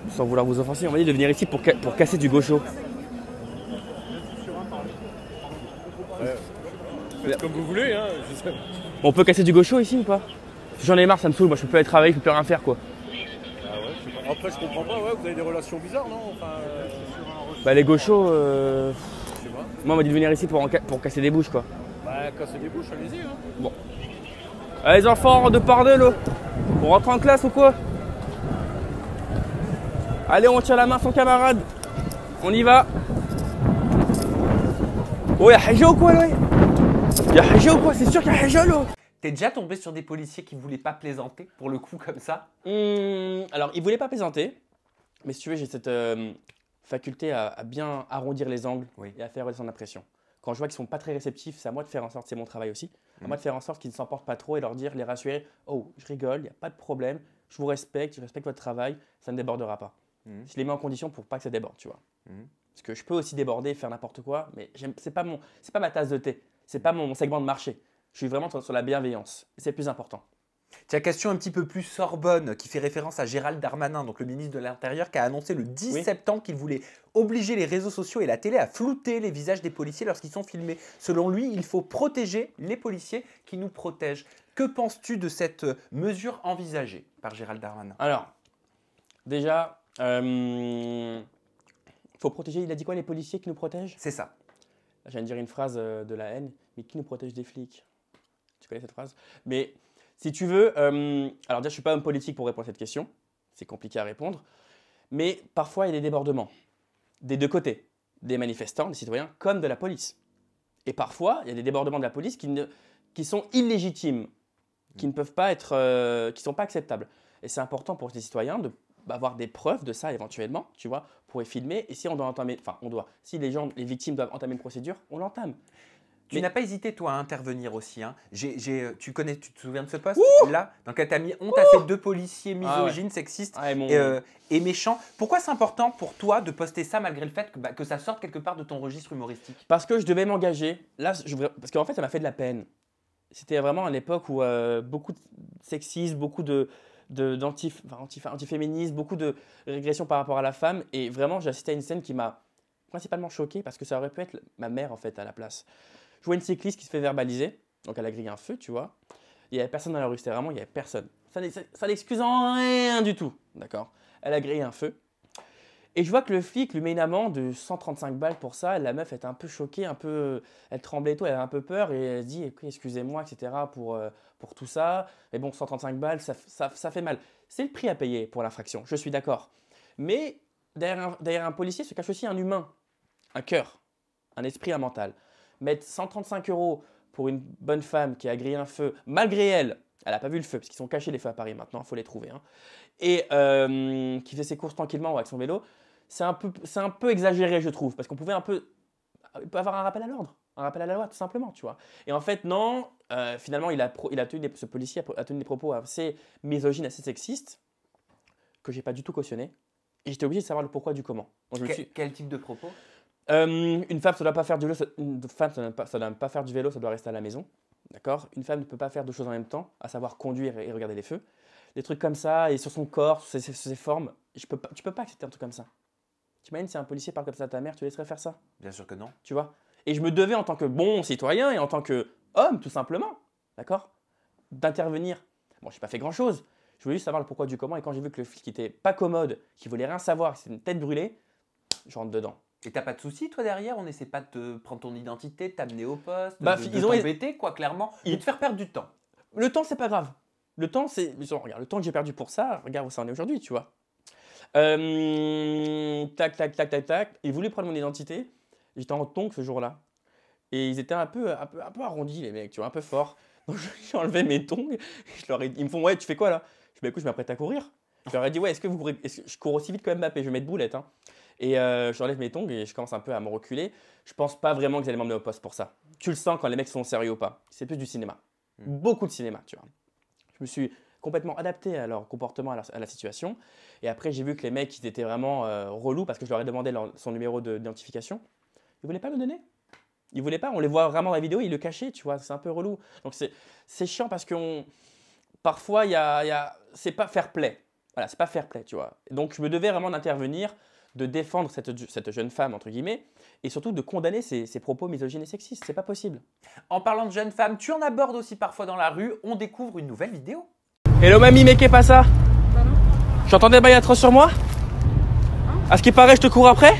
Sans vouloir vous offenser, on m'a dit de venir ici pour casser du gaucho. Faites comme vous voulez, hein. On peut casser du gaucho ici ou pas? J'en ai marre, ça me saoule. Moi, je peux plus aller travailler, je peux plus rien faire, quoi. Ah ouais, je sais pas. Après, je comprends pas, ouais, vous avez des relations bizarres, non? Enfin, Bah, les gauchos, je sais pas. moi, on m'a dit de venir ici pour casser des bouches, quoi. Bah, casser des bouches, allez-y, hein. Bon. Allez, les enfants, deux par deux, là. On rentre en classe ou quoi? Allez, on tient la main à son camarade. On y va. Oh, y'a Haja ou quoi, là? Y'a Haja ou quoi? C'est sûr qu'il y a Haja, là. T'es déjà tombé sur des policiers qui voulaient pas plaisanter pour le coup comme ça? Alors, ils voulaient pas plaisanter. Mais si tu veux, j'ai cette faculté à bien arrondir les angles et à faire redescendre la pression. Quand je vois qu'ils sont pas très réceptifs, c'est à moi de faire en sorte, c'est mon travail aussi, à moi de faire en sorte qu'ils ne s'emportent pas trop et leur dire, les rassurer, oh, je rigole, il n'y a pas de problème, je vous respecte, je respecte votre travail, ça ne débordera pas. Je les mets en condition pour pas que ça déborde, tu vois. Parce que je peux aussi déborder, faire n'importe quoi, mais c'est pas ma tasse de thé, c'est pas mon segment de marché. Je suis vraiment sur la bienveillance, c'est le plus important. Tiens, question un petit peu plus Sorbonne qui fait référence à Gérald Darmanin, donc le ministre de l'Intérieur, qui a annoncé le 10 septembre qu'il voulait obliger les réseaux sociaux et la télé à flouter les visages des policiers lorsqu'ils sont filmés. Selon lui, il faut protéger les policiers qui nous protègent. Que penses-tu de cette mesure envisagée par Gérald Darmanin? Alors, déjà, faut protéger, il a dit quoi, les policiers qui nous protègent? C'est ça. Là, je viens de dire une phrase de la haine, mais qui nous protège des flics? Tu connais cette phrase? Mais si tu veux, alors déjà, je ne suis pas homme politique pour répondre à cette question, c'est compliqué à répondre, mais parfois, il y a des débordements, des deux côtés, des manifestants, des citoyens, comme de la police. Et parfois, il y a des débordements de la police qui sont illégitimes, qui ne peuvent pas être, qui sont pas acceptables. Et c'est important pour les citoyens d'avoir des preuves de ça éventuellement, tu vois, pour les filmer. Et si on doit entamer, enfin, si les victimes doivent entamer une procédure, on l'entame. Tu n'as pas hésité, toi, à intervenir aussi. Hein. Tu te souviens de ce poste là, dans lequel tu as mis honte à ces deux policiers misogynes, sexistes et méchants. Pourquoi c'est important pour toi de poster ça malgré le fait que ça sorte quelque part de ton registre humoristique? Parce que je devais m'engager. Là, parce qu'en fait, ça m'a fait de la peine. C'était vraiment à l'époque où beaucoup de sexisme, beaucoup d'antiféminisme, beaucoup de régression par rapport à la femme. Et vraiment, j'ai assisté à une scène qui m'a principalement choqué parce que ça aurait pu être ma mère en fait à la place. Je vois une cycliste qui se fait verbaliser, donc elle a grillé un feu, tu vois. Il n'y avait personne dans la rue, c'était vraiment, il n'y avait personne. Ça l'excuse en rien du tout, d'accord. Elle a grillé un feu. Et je vois que le flic lui met une amende de 135 balles pour ça. La meuf est un peu choquée, elle tremblait et tout, elle a un peu peur et elle se dit excusez-moi, etc. pour tout ça. Mais bon, 135 balles, ça fait mal. C'est le prix à payer pour l'infraction, je suis d'accord. Mais derrière un policier se cache aussi un humain, un cœur, un esprit, un mental. Mettre 135 € pour une bonne femme qui a grillé un feu, malgré elle n'a pas vu le feu, parce qu'ils sont cachés les feux à Paris maintenant, il faut les trouver, hein, et qui fait ses courses tranquillement avec son vélo, c'est un peu exagéré, je trouve, parce qu'on pouvait avoir un rappel à l'ordre, un rappel à la loi, tout simplement, tu vois. Et en fait, non, finalement, ce policier a tenu des propos assez misogynes, assez sexistes, que j'ai pas du tout cautionné. Et j'étais obligé de savoir le pourquoi du comment. Donc, je me suis... Quel type de propos? Une femme, ça doit pas faire du vélo, une femme, ça doit pas faire du vélo, ça doit rester à la maison. D'accord? Une femme ne peut pas faire deux choses en même temps, à savoir conduire et regarder les feux. Des trucs comme ça, et sur son corps, sur ses formes, tu peux pas accepter un truc comme ça. T'imagines si un policier parle comme ça à ta mère, tu laisserais faire ça? Bien sûr que non. Tu vois? Et je me devais en tant que bon citoyen et en tant qu'homme, tout simplement, d'accord? D'intervenir. Bon, je n'ai pas fait grand-chose. Je voulais juste savoir le pourquoi du comment. Et quand j'ai vu que le flic n'était pas commode, qu'il voulait rien savoir, que c'était une tête brûlée, je rentre dedans. Et t'as pas de soucis, toi, derrière? On n'essaie pas de te prendre ton identité, de t'amener au poste, Bah, de ils ont- t'embêter, quoi, clairement, et de te faire perdre du temps. Le temps, c'est pas grave. Le temps, c'est. Regarde, le temps que j'ai perdu pour ça, regarde où ça en est aujourd'hui, tu vois. Tac, tac, tac, tac, tac. Ils voulaient prendre mon identité. J'étais en tongs ce jour-là. Et ils étaient un peu arrondis, les mecs, tu vois, un peu forts. Donc j'ai enlevé mes tongs. Ils me font, ouais, tu fais quoi là? Je dis, bah, écoute, je m'apprête à courir. Je leur ai dit, ouais, est-ce que je cours aussi vite que Mbappé? Je vais mettre boulette. Hein. Et j'enlève mes tongs et je commence un peu à me reculer. Je pense pas vraiment qu'ils allaient m'emmener au poste pour ça. Tu le sens quand les mecs sont sérieux ou pas. C'est plus du cinéma. Beaucoup de cinéma, tu vois. Je me suis complètement adapté à leur comportement, à la situation. Et après, j'ai vu que les mecs, ils étaient vraiment relous parce que je leur ai demandé son numéro d'identification. Ils voulaient pas me le donner. Ils voulaient pas. On les voit vraiment dans la vidéo, ils le cachaient, tu vois. C'est un peu relou. Donc c'est chiant parce que parfois, c'est pas fair play. Voilà, c'est pas fair play, tu vois. Donc je me devais vraiment d'intervenir, de défendre cette jeune femme, entre guillemets, et surtout de condamner ses propos misogynes et sexistes. C'est pas possible. En parlant de jeunes femmes, tu en abordes aussi parfois dans la rue. On découvre une nouvelle vidéo. Hello mamie, mais qu'est pas ça? J'entendais bailler trop sur moi? À ce qui paraît, je te cours après?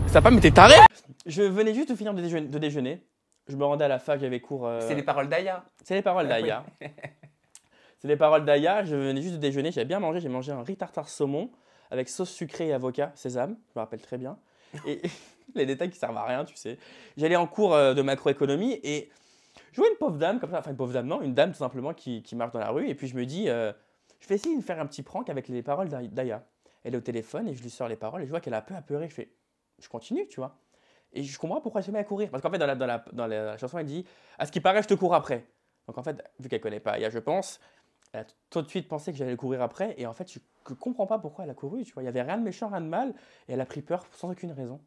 Ça pas, mais t'es taré? Je venais juste de finir de déjeuner. Je me rendais à la fac, j'avais cours. C'est les paroles d'Aya. C'est les paroles d'Aya. C'est les paroles d'Aya. Je venais juste de déjeuner, j'avais bien mangé. J'ai mangé un riz tartare saumon avec sauce sucrée et avocat, sésame. Je me rappelle très bien. Et les détails qui servent à rien, tu sais. J'allais en cours de macroéconomie et je vois une pauvre dame comme ça. Enfin, une pauvre dame, non, une dame tout simplement qui marche dans la rue. Et puis je me dis, je vais essayer de faire un petit prank avec les paroles d'Aya. Elle est au téléphone et je lui sors les paroles et je vois qu'elle est un peu apeurée. Je continue, tu vois. Et je comprends pourquoi elle se met à courir. Parce qu'en fait, dans la chanson, elle dit « À ce qui paraît, je te cours après ». Donc en fait, vu qu'elle ne connaît pas Aya, je pense, elle a tout de suite pensé que j'allais courir après. Et en fait, je ne comprends pas pourquoi elle a couru. Tu vois. Il n'y avait rien de méchant, rien de mal. Et elle a pris peur sans aucune raison.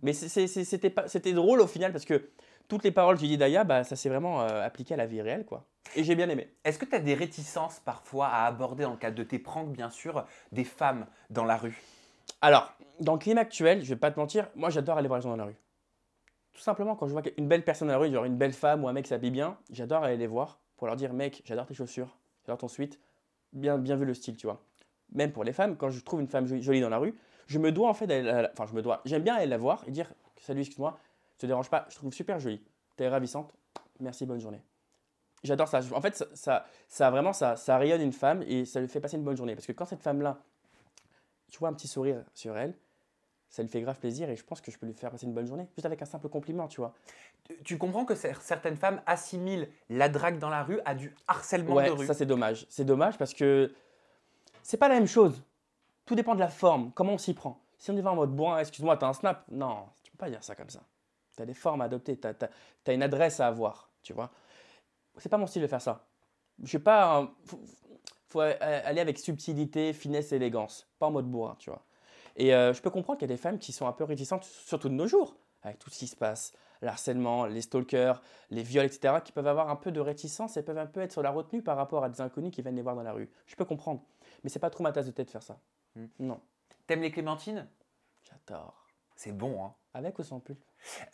Mais c'était drôle au final parce que toutes les paroles que j'ai dit d'Aya, bah, ça s'est vraiment appliqué à la vie réelle, quoi. Et j'ai bien aimé. Est-ce que tu as des réticences parfois à aborder, dans le cadre de tes pranks, bien sûr, des femmes dans la rue? Alors, dans le climat actuel, je vais pas te mentir, moi j'adore aller voir les gens dans la rue. Tout simplement, quand je vois une belle personne dans la rue, genre une belle femme ou un mec qui s'habille bien, j'adore aller les voir pour leur dire mec, j'adore tes chaussures, j'adore ton sweat, bien vu le style, tu vois. Même pour les femmes, quand je trouve une femme jolie dans la rue, je me dois en fait j'aime bien aller la voir et dire salut, excuse-moi, ça te dérange pas, je te trouve super jolie, t'es ravissante, merci, bonne journée. J'adore ça. En fait, ça rayonne une femme et ça lui fait passer une bonne journée. Parce que quand cette femme-là, tu vois un petit sourire sur elle, ça lui fait grave plaisir et je pense que je peux lui faire passer une bonne journée. Juste avec un simple compliment, tu vois. Tu comprends que certaines femmes assimilent la drague dans la rue à du harcèlement Ouais, de rue. ça c'est dommage. C'est dommage parce que c'est pas la même chose. Tout dépend de la forme, comment on s'y prend. Si on y va en mode bon, excuse-moi, t'as un snap. Non, tu peux pas dire ça comme ça. T'as des formes à adopter, t'as une adresse à avoir, tu vois. C'est pas mon style de faire ça. Je sais pas. Faut aller avec subtilité, finesse et élégance. Pas en mode bourrin, tu vois. Et je peux comprendre qu'il y a des femmes qui sont un peu réticentes, surtout de nos jours, avec tout ce qui se passe, l'harcèlement, les stalkers, les viols, etc., qui peuvent avoir un peu de réticence et peuvent un peu être sur la retenue par rapport à des inconnus qui viennent les voir dans la rue. Je peux comprendre. Mais c'est pas trop ma tasse de thé de faire ça. Non. T'aimes les clémentines? J'adore. C'est bon, hein. Avec ou sans pulpe?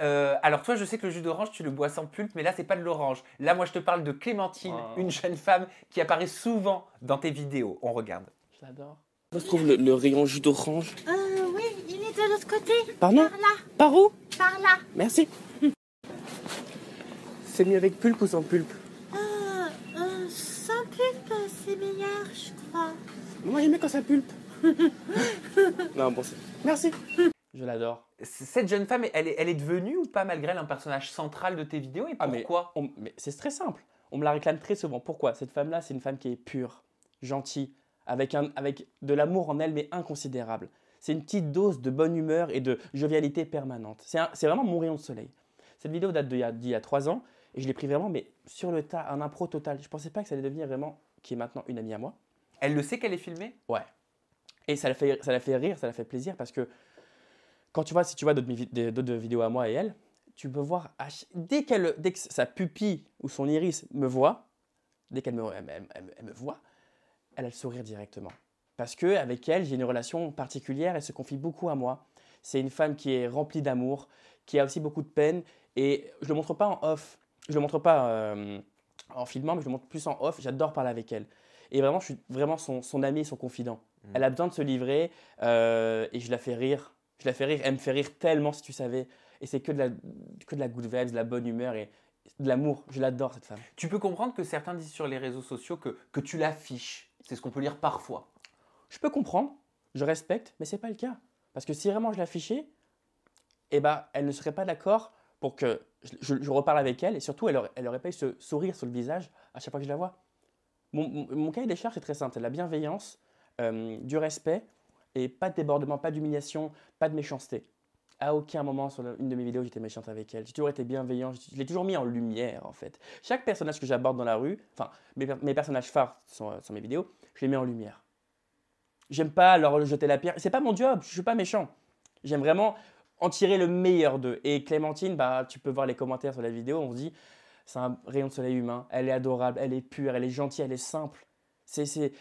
Alors toi, je sais que le jus d'orange, tu le bois sans pulpe, mais là, c'est pas de l'orange. Là, moi, je te parle de Clémentine, une jeune femme qui apparaît souvent dans tes vidéos. On regarde. Je l'adore. Où se trouve le rayon jus d'orange? Oui, il est de l'autre côté. Pardon? Par là, Par où? par là. Merci. C'est mieux avec pulpe ou sans pulpe? Sans pulpe, c'est meilleur, je crois. Moi, j'aime bien quand ça pulpe. Non, bon, merci. Je l'adore. Cette jeune femme, elle est devenue ou pas, malgré elle, un personnage central de tes vidéos? Et pourquoi? Mais c'est très simple. On me la réclame très souvent. Pourquoi? Cette femme-là, c'est une femme qui est pure, gentille, avec de l'amour en elle, mais inconsidérable. C'est une petite dose de bonne humeur et de jovialité permanente. C'est vraiment mon rayon de soleil. Cette vidéo date d'il y a 3 ans et je l'ai pris vraiment, mais sur le tas, un impro total. Je ne pensais pas que ça allait devenir vraiment, qui est maintenant une amie à moi. Elle le sait qu'elle est filmée? Ouais. Et ça la fait rire, ça la fait plaisir parce que quand tu vois, si tu vois d'autres vidéos à moi et elle, tu peux voir, dès que sa pupille ou son iris me voit, dès qu'elle elle me voit, elle a le sourire directement. Parce qu'avec elle, j'ai une relation particulière, elle se confie beaucoup à moi. C'est une femme qui est remplie d'amour, qui a aussi beaucoup de peine. Et je ne le montre pas en off, je ne le montre pas en filmant, mais je le montre plus en off. J'adore parler avec elle. Et vraiment, je suis vraiment son ami, son confident. Elle a besoin de se livrer et je la fais rire. Je la fais rire, elle me fait rire tellement si tu savais. Et c'est que de la good vibes, de la bonne humeur et de l'amour. Je l'adore cette femme. Tu peux comprendre que certains disent sur les réseaux sociaux que tu l'affiches. C'est ce qu'on peut lire parfois. Je peux comprendre, je respecte, mais ce n'est pas le cas. Parce que si vraiment je l'affichais, eh ben, elle ne serait pas d'accord pour que je reparle avec elle. Et surtout, elle n'aurait pas eu ce sourire sur le visage à chaque fois que je la vois. Mon cahier des charges est très simple. C'est la bienveillance, du respect et pas de débordement, pas d'humiliation, pas de méchanceté. À aucun moment sur une de mes vidéos, j'étais méchante avec elle. J'ai toujours été bienveillant. Je l'ai toujours mis en lumière, en fait. Chaque personnage que j'aborde dans la rue, enfin, mes personnages phares sur mes vidéos, je les mets en lumière. J'aime pas leur jeter la pierre. C'est pas mon job, je suis pas méchant. J'aime vraiment en tirer le meilleur d'eux. Et Clémentine, bah, tu peux voir les commentaires sur la vidéo, on se dit, c'est un rayon de soleil humain. Elle est adorable, elle est pure, elle est gentille, elle est simple. C'est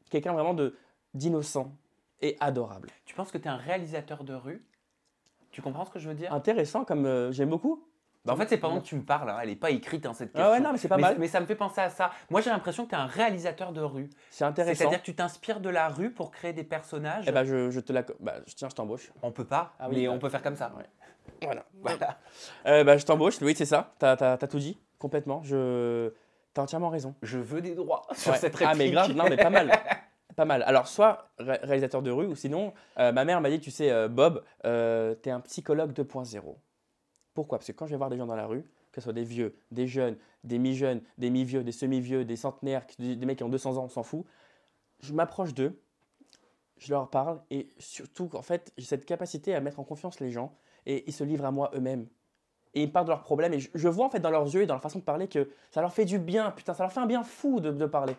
quelqu'un vraiment d'innocent et adorable. Tu penses que tu es un réalisateur de rue? Tu comprends ce que je veux dire? Intéressant, comme j'aime beaucoup. Bah en fait, c'est pendant que tu me parles, hein, elle n'est pas écrite cette question. Ah ouais, non, mais c'est pas mal. Mais ça me fait penser à ça. Moi, j'ai l'impression que tu es un réalisateur de rue. C'est intéressant. C'est-à-dire que tu t'inspires de la rue pour créer des personnages. Eh ben, tiens, je t'embauche. On peut pas, mais on peut faire comme ça. Ouais. Voilà. Voilà. Je t'embauche, oui, c'est ça. T'as tout dit, complètement. T'as entièrement raison. Je veux des droits sur cette réplique. Ah, mais grave, non, mais pas mal. Pas mal. Alors, soit réalisateur de rue, ou sinon, ma mère m'a dit, tu sais, Bob, t'es un psychologue 2.0. Pourquoi? Parce que quand je vais voir des gens dans la rue, que ce soit des vieux, des jeunes, des mi-jeunes, des mi-vieux, des semi-vieux, des centenaires, des mecs qui ont 200 ans, on s'en fout, je m'approche d'eux, je leur parle et surtout, en fait, j'ai cette capacité à mettre en confiance les gens et ils se livrent à moi eux-mêmes. Et ils me parlent de leurs problèmes et je vois en fait dans leurs yeux et dans leur façon de parler que ça leur fait du bien, putain, ça leur fait un bien fou de parler.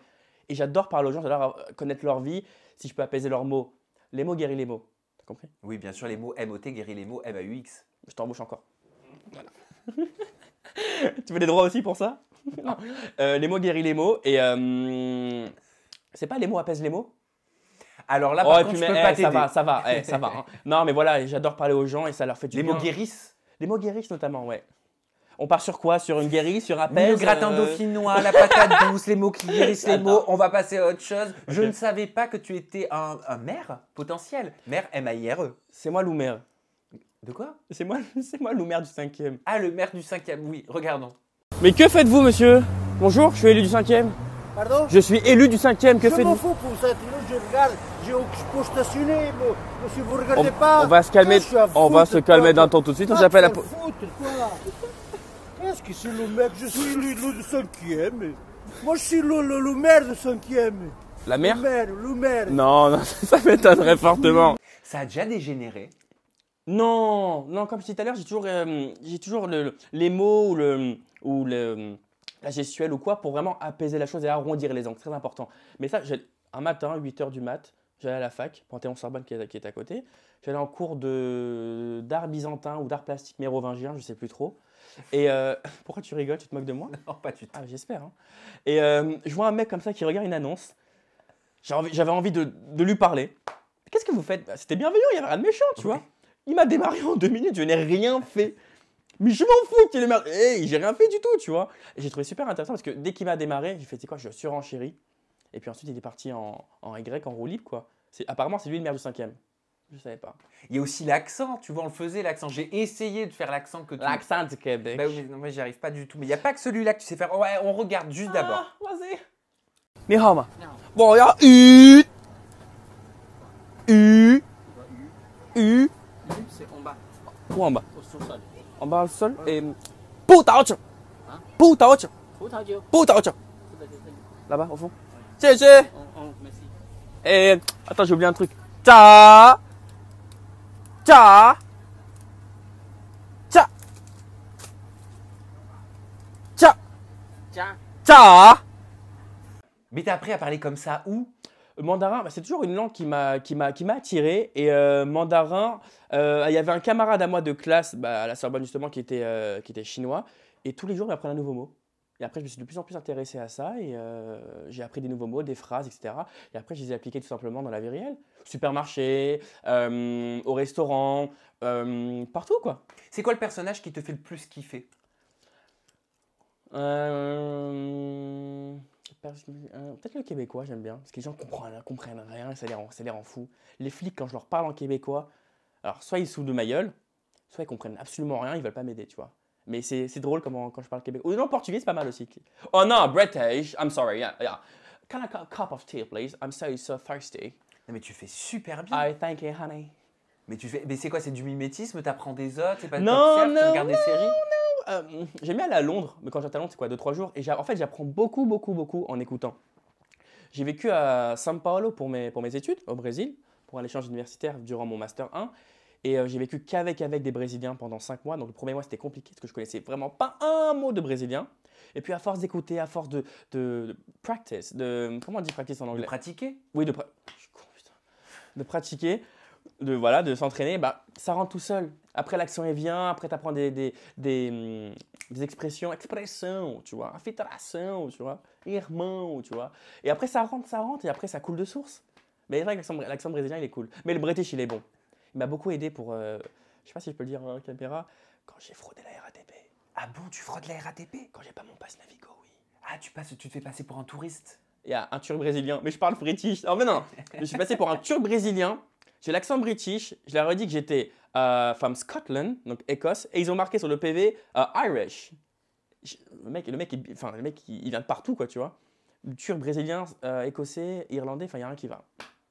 Et j'adore parler aux gens, j'adore connaître leur vie, si je peux apaiser leurs mots. Les mots guérissent les mots. T'as compris? Oui, bien sûr, les mots MOT guérit les mots MAUX. Je t'embauche encore. Voilà. Tu veux des droits aussi pour ça? Non. Les mots guérissent les mots et c'est pas les mots apaisent les mots? Alors là, par contre, je peux pas t'aider. Ça va. Hein. Non, mais voilà, j'adore parler aux gens et ça leur fait du bien. Les mots guérissent? Les mots guérissent notamment, ouais. On part sur quoi? Sur une guérisse, sur apaise? Le gratin dauphinois, la patate douce, les mots qui guérissent les mots. On va passer à autre chose. Okay. Je ne savais pas que tu étais un maire potentiel. Maire M-A-I-R-E. C'est moi Lou-maire. De quoi? C'est moi Lou-maire du 5e. Ah, le maire du 5e, oui, regardons. Mais que faites-vous, monsieur? Bonjour, je suis élu du 5e. Pardon? Je suis élu du 5e, que faites-vous? Je m'en fous pour ça, je regarde, je peux stationner, monsieur, vous regardez pas. On va se calmer, d'un temps tout de suite, on s'appelle la... Qu'est-ce que c'est le mec? Je suis élu du 5e. Moi, je suis le maire du 5e. La maire? Le maire. Non, ça m'étonnerait fortement. Ça a déjà dégénéré? Non, comme je disais tout à l'heure, j'ai toujours les mots ou la gestuelle ou quoi pour vraiment apaiser la chose et arrondir les angles. C'est très important. Mais ça, un matin, 8h du mat, j'allais à la fac, Panthéon-Sorbonne qui est à côté. J'allais en cours d'art byzantin ou d'art plastique mérovingien, je ne sais plus trop. Et pourquoi tu rigoles? Tu te moques de moi? Non, pas du tout. Ah, j'espère. Hein. Et je vois un mec comme ça qui regarde une annonce. J'avais envie de lui parler. Qu'est-ce que vous faites? C'était bienveillant, il n'y avait rien de méchant, tu vois. Il m'a démarré en 2 minutes, je n'ai rien fait. Mais je m'en fous qu'il ait merde. Hey, j'ai rien fait du tout, tu vois. Et j'ai trouvé super intéressant parce que dès qu'il m'a démarré, j'ai fait, tu sais quoi, je surenchéris. Et puis ensuite, il est parti en Y, en roue libre, quoi. Apparemment, c'est lui le maire du 5e. Je savais pas. Il y a aussi l'accent, tu vois, on le faisait l'accent. J'ai essayé de faire l'accent que tu... L'accent du Québec. Bah oui, non, moi, j'y arrive pas du tout. Mais il n'y a pas que celui-là que tu sais faire. Ouais, on regarde juste d'abord. Vas-y. Ni hao ma. Bon, il y a U. C'est en bas, Où en bas? au sous-sol. En bas au sol. Et. Poudaoche. Poudaoche. Poudaoche. Là-bas, au fond. Merci. Et. Attends, j'ai oublié un truc. Ta. Mais t'as appris à parler comme ça où? Mandarin, bah, c'est toujours une langue qui m'a attiré. Et mandarin, il y avait un camarade à moi de classe à la Sorbonne justement qui était chinois. Et tous les jours, il apprenait un nouveau mot. Et après, je me suis de plus en plus intéressé à ça. Et j'ai appris des nouveaux mots, des phrases, etc. Et après, je les ai appliqués tout simplement dans la vie réelle. Supermarché, au restaurant, partout quoi. C'est quoi le personnage qui te fait le plus kiffer? Peut-être le québécois, j'aime bien. Parce que les gens comprennent rien et ça les rend fous. Les flics, quand je leur parle en québécois, alors soit ils se foutent de ma gueule, soit ils comprennent absolument rien, ils veulent pas m'aider, tu vois. Mais c'est drôle quand je parle québécois. Ou non, portugais, c'est pas mal aussi. Oh non, British, I'm sorry, yeah. Can I get a cup of tea, please? I'm so thirsty. Non, mais tu fais super bien. I thank you, honey. Mais c'est quoi? C'est du mimétisme? T'apprends des autres? C'est pas Non, tu regardes des séries? J'aime bien aller à Londres, mais quand j'étais à Londres, c'est quoi, 2-3 jours. Et en fait, j'apprends beaucoup en écoutant. J'ai vécu à São Paulo pour mes études, au Brésil, pour un échange universitaire durant mon Master 1. Et j'ai vécu qu'avec des Brésiliens pendant 5 mois. Donc le premier mois, c'était compliqué parce que je connaissais vraiment pas un mot de brésilien. Et puis à force d'écouter, à force de practice, comment on dit practice en anglais? De pratiquer? Oui, de pratiquer, de s'entraîner, ça rentre tout seul. Après, l'accent il vient, après tu apprends des expressions, tu vois, infiltration, tu vois, irmão, tu vois. Et après, ça rentre, et après, ça coule de source. Mais c'est vrai que l'accent brésilien, il est cool. Mais le British, il est bon. Il m'a beaucoup aidé pour, je sais pas si je peux le dire en caméra, quand j'ai fraudé la RATP. Ah bon, tu fraudes la RATP? Quand j'ai pas mon pass Navigo, oui. Ah, tu te fais passer pour un touriste? Il y a un Turc brésilien, mais je parle british. Non, mais non, je suis passé pour un Turc brésilien. J'ai l'accent british. Je leur ai dit que j'étais from Scotland, donc Écosse, et ils ont marqué sur le PV Irish. Le mec, il vient de partout, quoi, tu vois. Turc, brésilien, écossais, irlandais, enfin, il y a rien qui va.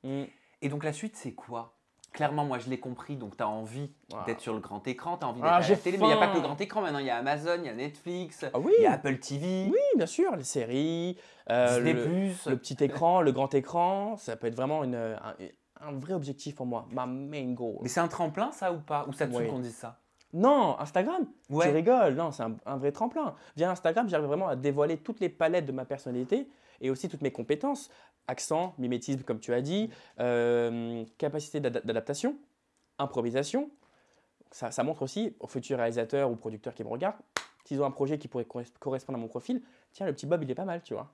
Et donc la suite, c'est quoi? Clairement, moi, je l'ai compris, donc tu as envie d'être sur le grand écran, tu as envie d'être à la télé, mais il n'y a pas que le grand écran maintenant, il y a Amazon, il y a Netflix, il y a Apple TV. Oui, bien sûr, les séries, Disney+. le petit écran, le grand écran, ça peut être vraiment un vrai objectif pour moi, ma main goal. Mais c'est un tremplin, ça, ou pas? Ou ça te saoule qu'on dise ça? Non, Instagram, ouais. Tu rigoles, non, c'est un vrai tremplin. Via Instagram, j'arrive vraiment à dévoiler toutes les palettes de ma personnalité et aussi toutes mes compétences. Accent, mimétisme, comme tu as dit, capacité d'adaptation, improvisation. Ça montre aussi aux futurs réalisateurs ou producteurs qui me regardent, s'ils ont un projet qui pourrait correspondre à mon profil, tiens, le petit Bob, il est pas mal, tu vois.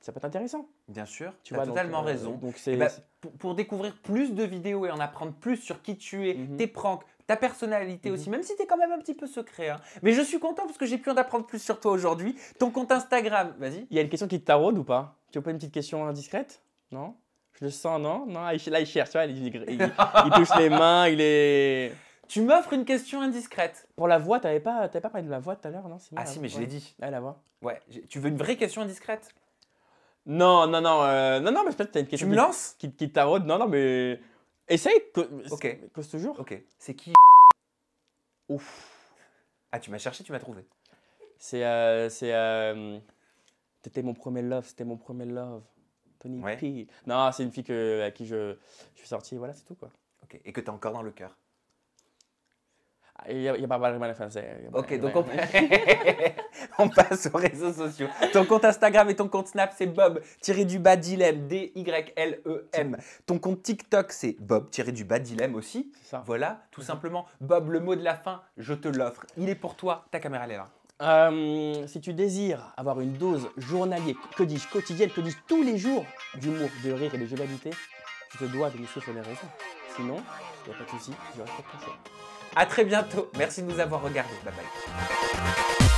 Ça peut être intéressant. Bien sûr, tu as totalement raison. Donc pour découvrir plus de vidéos et en apprendre plus sur qui tu es, tes pranks, ta personnalité aussi, même si tu es quand même un petit peu secret. Hein. Mais je suis content parce que j'ai pu en apprendre plus sur toi aujourd'hui. Ton compte Instagram, vas-y. Il y a une question qui te taraude ou pas? Tu veux pas une petite question indiscrète? Non? Je le sens, non? Non, là, il cherche, tu vois, il touche les mains, il est... Tu m'offres une question indiscrète. Pour la voix, t'avais pas parlé de la voix tout à l'heure, non? Ah si, mais je l'ai dit. Ah, la voix. Ouais. Tu veux une vraie question indiscrète? Non, mais peut-être que t'as une question. Tu me lances? Qui te taraude. Non, mais... Essaye. Ok. Cause toujours. Ok. C'est qui? Ouf. Ah, tu m'as cherché, tu m'as trouvé. C'était mon premier love. Tony ouais. P. Non, c'est une fille à qui je suis sorti. Voilà, c'est tout, quoi. Ok. Et que t'as encore dans le cœur. Il n'y a pas vraiment de français. Ok, donc on passe aux réseaux sociaux. Ton compte Instagram et ton compte Snap, c'est Bob-Dilem, D-Y-L-E-M. Ton compte TikTok, c'est Bob-Dilem aussi. C'est ça. Voilà, tout simplement. Bob, le mot de la fin, je te l'offre. Il est pour toi, ta caméra elle est là. Si tu désires avoir une dose journalière, que dis-je, quotidienne, que dis-je tous les jours d'humour, de rire et de jovialité, tu te dois de me suivre sur les réseaux. Sinon, il n'y a pas de souci, je respecte ton choix. À très bientôt. Merci de nous avoir regardés. Bye bye.